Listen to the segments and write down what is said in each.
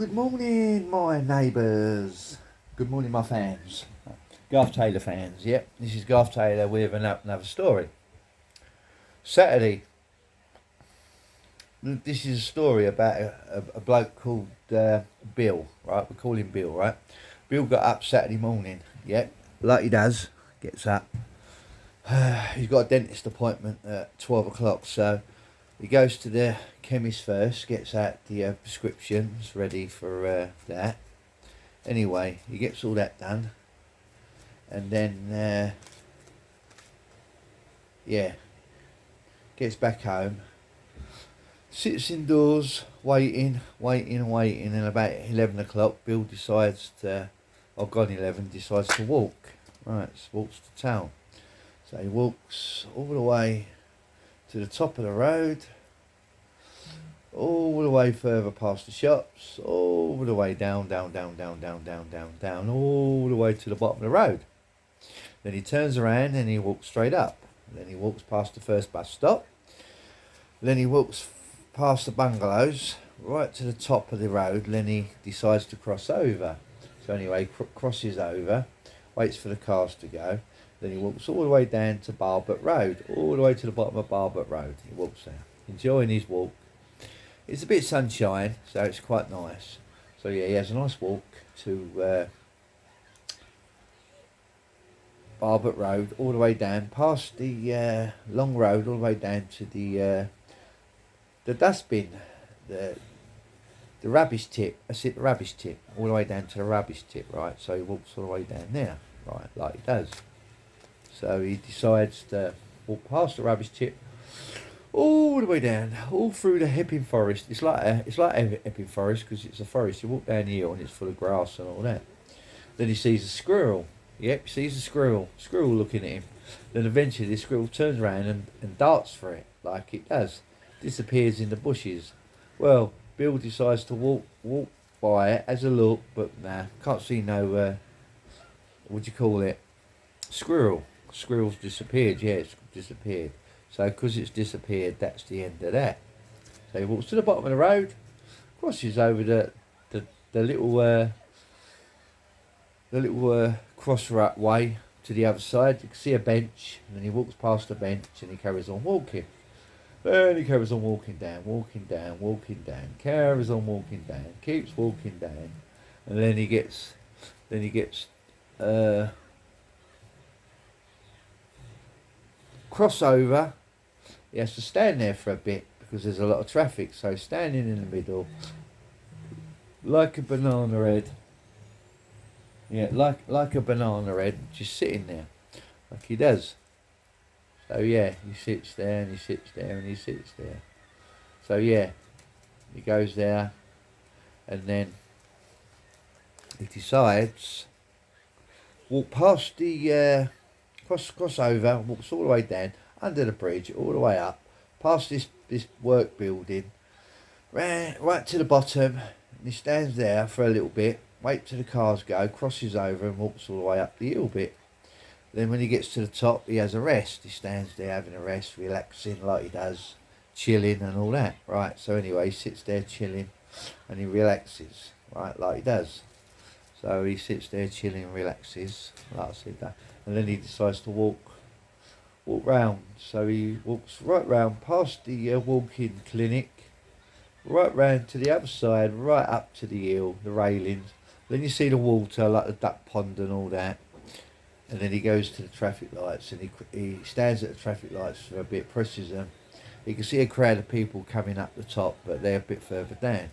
Good morning, my neighbours. Good morning, my fans. Garftaylor fans, yep. This is Garftaylor with another story. Saturday. This is a story about a bloke called Bill, right? We call him Bill, right? Bill got up Saturday morning, yep. Like he does, gets up. He's got a dentist appointment at 12 o'clock, so he goes to the chemist first, gets out the prescriptions ready for that. Anyway, he gets all that done, and then gets back home, sits indoors, waiting, and about 11 o'clock, Bill decides to, or gone 11, decides to walk. Right, so walks to town. So he walks all the way to the top of the road, all the way further past the shops, all the way down, all the way to the bottom of the road. Then he turns around and he walks straight up. Then he walks past the first bus stop. Then he walks past the bungalows, right to the top of the road. Then he decides to cross over. So anyway, crosses over, waits for the cars to go. Then he walks all the way down to Barbert Road, all the way to the bottom of Barbert Road. He walks there, enjoying his walk. It's a bit sunshine, so it's quite nice. So yeah, he has a nice walk to Barbert Road, all the way down, past the long road, all the way down to the dustbin, the rubbish tip. That's it, the rubbish tip, all the way down to the rubbish tip, right? So he walks all the way down there, right, like he does. So he decides to walk past the rubbish tip, all the way down, all through the Epping Forest. It's like Epping Forest because it's a forest. You walk down the hill and it's full of grass and all that. Then he sees a squirrel. Yep, sees a squirrel looking at him. Then eventually the squirrel turns around and darts for it, like it does. Disappears in the bushes. Well, Bill decides to walk by it, has a look, but nah, can't see no, what do you call it? Squirrel. Squirrel's disappeared, yeah, it's disappeared. So because it's disappeared, that's the end of that. So he walks to the bottom of the road, crosses over the little cross way to the other side. You can see a bench, and then he walks past the bench and he carries on walking. Then he carries on walking down, carries on walking down, keeps walking down, and then he gets crossover. He has to stand there for a bit because there's a lot of traffic, so standing in the middle like a banana head. Yeah, like a banana head, just sitting there, like he does. So yeah, he sits there and he sits there and he sits there. So yeah, he goes there, and then he decides walk past the cross over, walks all the way down under the bridge, all the way up, past this work building, right to the bottom, and he stands there for a little bit, wait till the cars go, crosses over and walks all the way up the hill bit. Then when he gets to the top, he has a rest. He stands there having a rest, relaxing like he does, chilling and all that. Right, so anyway, he sits there chilling and he relaxes, right, like he does. So he sits there chilling and relaxes, like I said that. And then he decides to walk round. So he walks right round past the walk-in clinic, right round to the other side, right up to the hill, the railings. Then you see the water, like the duck pond and all that. And then he goes to the traffic lights and he stands at the traffic lights for a bit, presses them. You can see a crowd of people coming up the top, but they're a bit further down.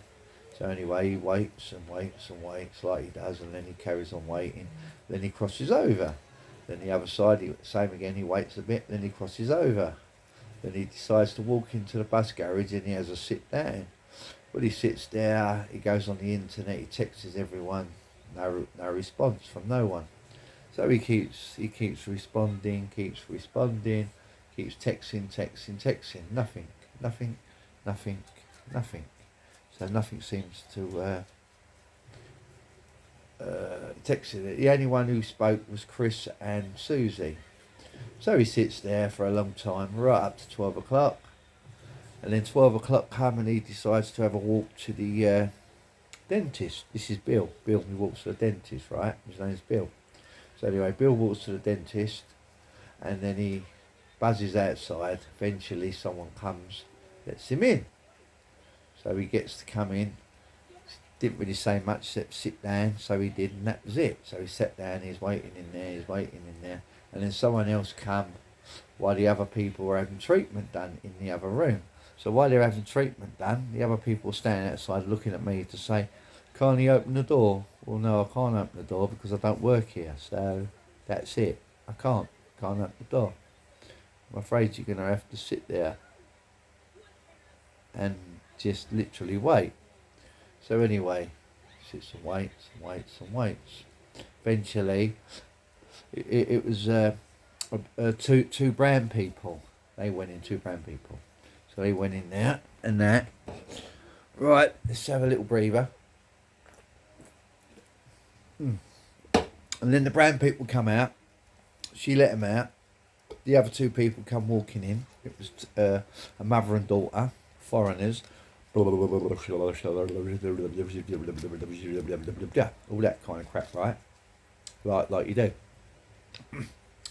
So anyway, he waits like he does, and then he carries on waiting. Then he crosses over. Then the other side, same again, he waits a bit, then he crosses over. Then he decides to walk into the bus garage and he has a sit down. But he sits there, he goes on the internet, he texts everyone, no response from no one. So he keeps responding, keeps texting, nothing. So nothing seems to texted it. The only one who spoke was Chris and Susie. So he sits there for a long time, right up to 12 o'clock. And then 12 o'clock come and he decides to have a walk to the dentist. This is Bill. Bill, he walks to the dentist, right? His name's Bill. So anyway, Bill walks to the dentist, and then he buzzes outside. Eventually someone comes, lets him in. So he gets to come in. Didn't really say much except sit down, so he did, and that was it. So he sat down, he's waiting in there, and then someone else come while the other people were having treatment done in the other room. So while they're having treatment done, the other people were standing outside looking at me to say, "Can't you open the door?" Well, no, I can't open the door because I don't work here, so that's it. I can't open the door. I'm afraid you're going to have to sit there and just literally wait. So anyway, sits and waits. Eventually, it was two brown people. They went in, two brown people. So they went in there and that. Right, let's have a little breather. And then the brown people come out. She let them out. The other two people come walking in. It was a mother and daughter, foreigners. All that kind of crap, right? Like you do.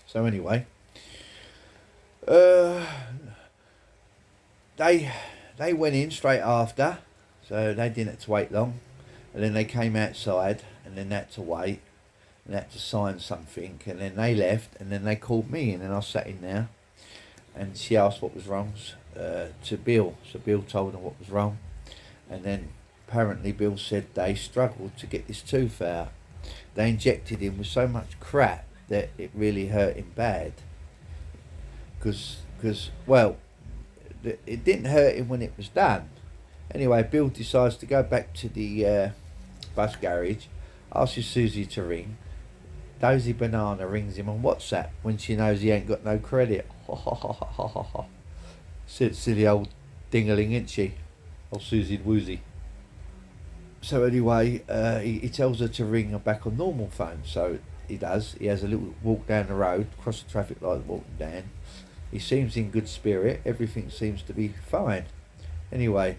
So anyway, they went in straight after, so they didn't have to wait long, and then they came outside, and then they had to wait, and they had to sign something, and then they left, and then they called me in, and I sat in there, and she asked what was wrong to Bill. So Bill told her what was wrong, and then apparently Bill said they struggled to get this tooth out. They injected him with so much crap that it really hurt him bad. Because well, it didn't hurt him when it was done. Anyway, Bill decides to go back to the bus garage, asks Susie to ring. Dozy Banana rings him on WhatsApp when she knows he ain't got no credit. Silly old dingaling, isn't she? Old Susie Woozy. So anyway, he tells her to ring her back on normal phone. So he does. He has a little walk down the road, cross the traffic light, walking down. He seems in good spirit. Everything seems to be fine. Anyway,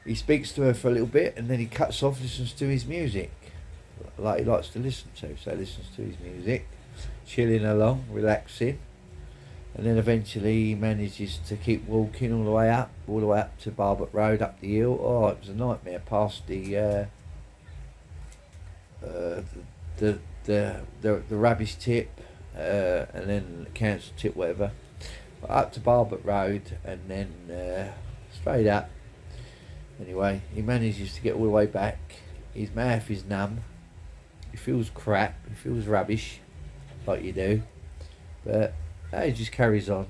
he speaks to her for a little bit, and then he cuts off, listens to his music, like he likes to listen to. So he listens to his music, chilling along, relaxing. And then eventually he manages to keep walking all the way up to Barbet Road, up the hill. Oh, it was a nightmare, past the rubbish tip, and then the council tip, whatever. Up to Barbet Road, and then straight up. Anyway, he manages to get all the way back. His mouth is numb. He feels crap. He feels rubbish, like you do. But he just carries on.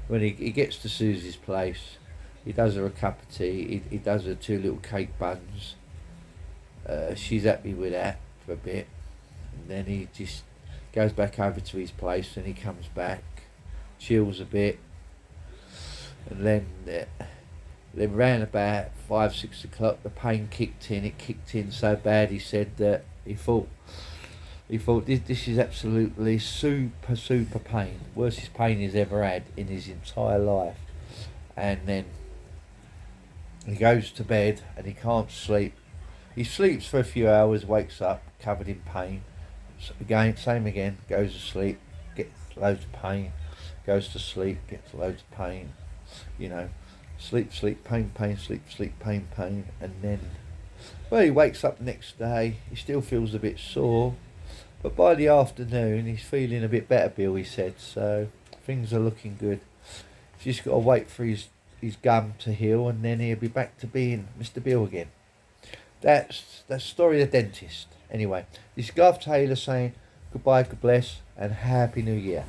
When he gets to Susie's place, he does her a cup of tea. He does her 2 little cake buns. She's happy with that for a bit. And then he just goes back over to his place, and he comes back, chills a bit. And then round about 5-6 o'clock, the pain kicked in. It kicked in so bad, he said that he thought this is absolutely super pain, worstest pain he's ever had in his entire life. And then he goes to bed and he can't sleep. He sleeps for a few hours, wakes up covered in pain. Same again, goes to sleep, gets loads of pain, goes to sleep, gets loads of pain, sleep, pain, sleep, pain, and then, well, he wakes up the next day, he still feels a bit sore, but by the afternoon he's feeling a bit better, Bill, he said, so things are looking good. He's just got to wait for his gum to heal, and then he'll be back to being Mr. Bill again. That's the story of the dentist. Anyway, this is Garftaylor saying goodbye, God bless, and Happy New Year.